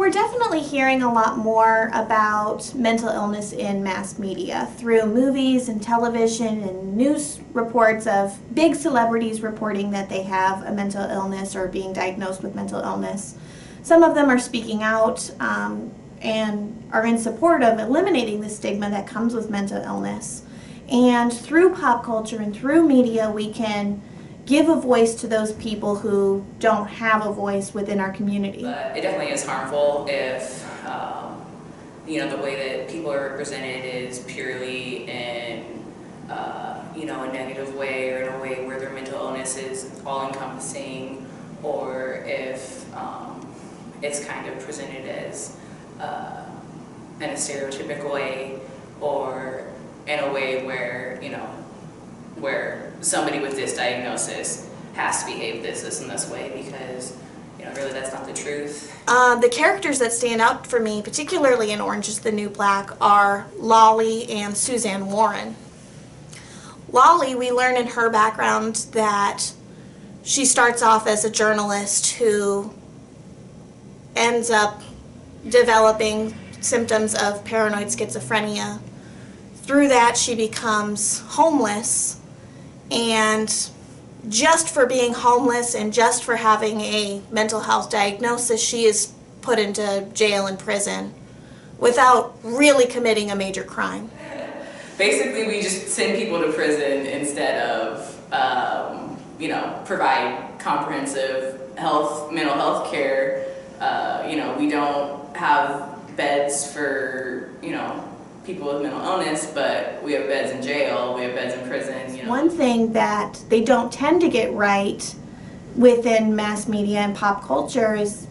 We're definitely hearing a lot more about mental illness in mass media through movies and television and news reports of big celebrities reporting that they have a mental illness or being diagnosed with mental illness. Some of them are speaking out and are in support of eliminating the stigma that comes with mental illness. And through pop culture and through media, we can give a voice to those people who don't have a voice within our community. But it definitely is harmful if, the way that people are represented is purely in, a negative way or in a way where their mental illness is all-encompassing, or if it's kind of presented as in a stereotypical way, or in a way where, where somebody with this diagnosis has to behave this and this way, because really that's not the truth. The characters that stand out for me, particularly in Orange is the New Black, are Lolly and Suzanne Warren. Lolly, we learn in her background that she starts off as a journalist who ends up developing symptoms of paranoid schizophrenia. Through that, she becomes homeless, and just for being homeless and just for having a mental health diagnosis, she is put into jail and prison without really committing a major crime. Basically, we just send people to prison instead of, provide comprehensive mental health care. We don't have beds for, people with mental illness, but we have beds in jail, we have beds in prison. One thing that they don't tend to get right within mass media and pop culture is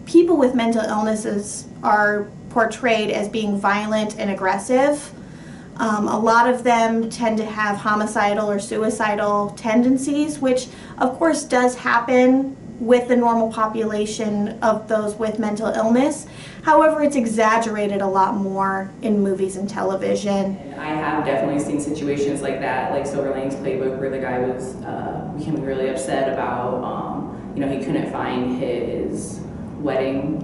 people with mental illnesses are portrayed as being violent and aggressive. A lot of them tend to have homicidal or suicidal tendencies, which of course does happen with the normal population of those with mental illness. However, it's exaggerated a lot more in movies and television. I have definitely seen situations like that, like Silver Linings Playbook, where the guy was becoming really upset about, he couldn't find his wedding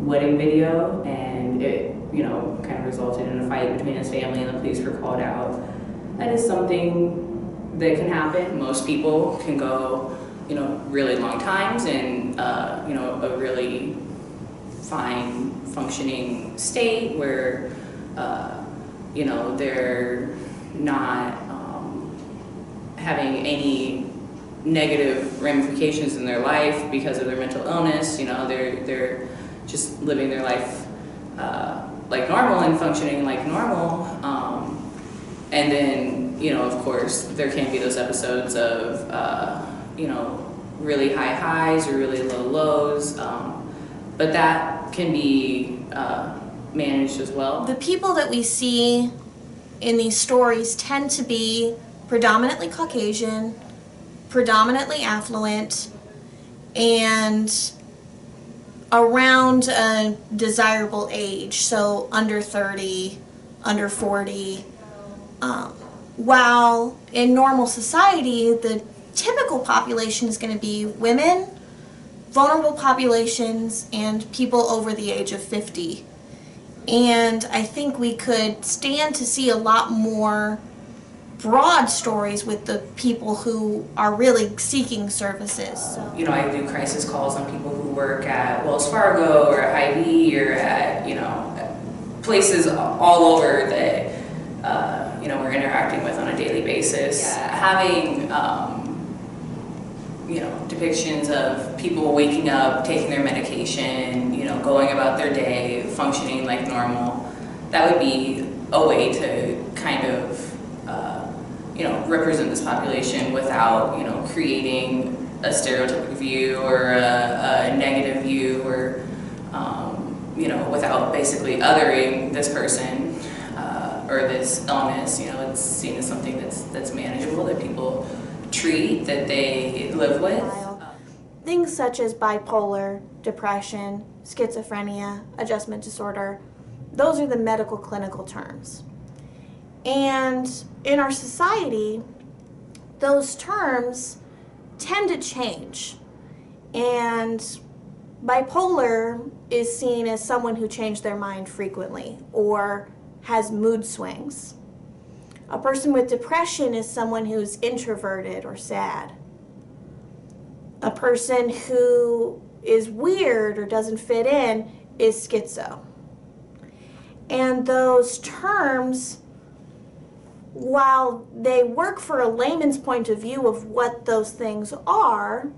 video, and it, kind of resulted in a fight between his family, and the police were called out. That is something that can happen. Most people can go, really long times in, a really fine functioning state where, they're not having any negative ramifications in their life because of their mental illness. They're just living their life like normal and functioning like normal. And then, of course, there can be those episodes of, really high highs or really low lows, but that can be managed as well. The people that we see in these stories tend to be predominantly Caucasian, predominantly affluent, and around a desirable age, so under 30, under 40. While in normal society, the typical population is going to be women, vulnerable populations, and people over the age of 50. And I think we could stand to see a lot more broad stories with the people who are really seeking services. I do crisis calls on people who work at Wells Fargo or at Hy-Vee or at, places all over that, we're interacting with on a daily basis. Yeah. Having, depictions of people waking up, taking their medication, going about their day, functioning like normal, that would be a way to kind of, represent this population without, creating a stereotypic view or a negative view, or, without basically othering this person or this illness. It's seen as something that's manageable, that people treat, that they live with. Things such as bipolar, depression, schizophrenia, adjustment disorder, those are the medical clinical terms. And in our society, those terms tend to change. And Bipolar is seen as someone who changed their mind frequently or has mood swings. A person with depression is someone who's introverted or sad. A person who is weird or doesn't fit in is schizo. And those terms, while they work for a layman's point of view of what those things are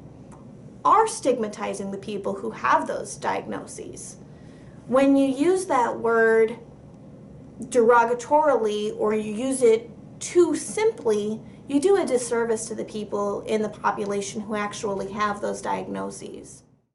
stigmatizing the people who have those diagnoses. When you use that word derogatorily or you use it too simply, you do a disservice to the people in the population who actually have those diagnoses.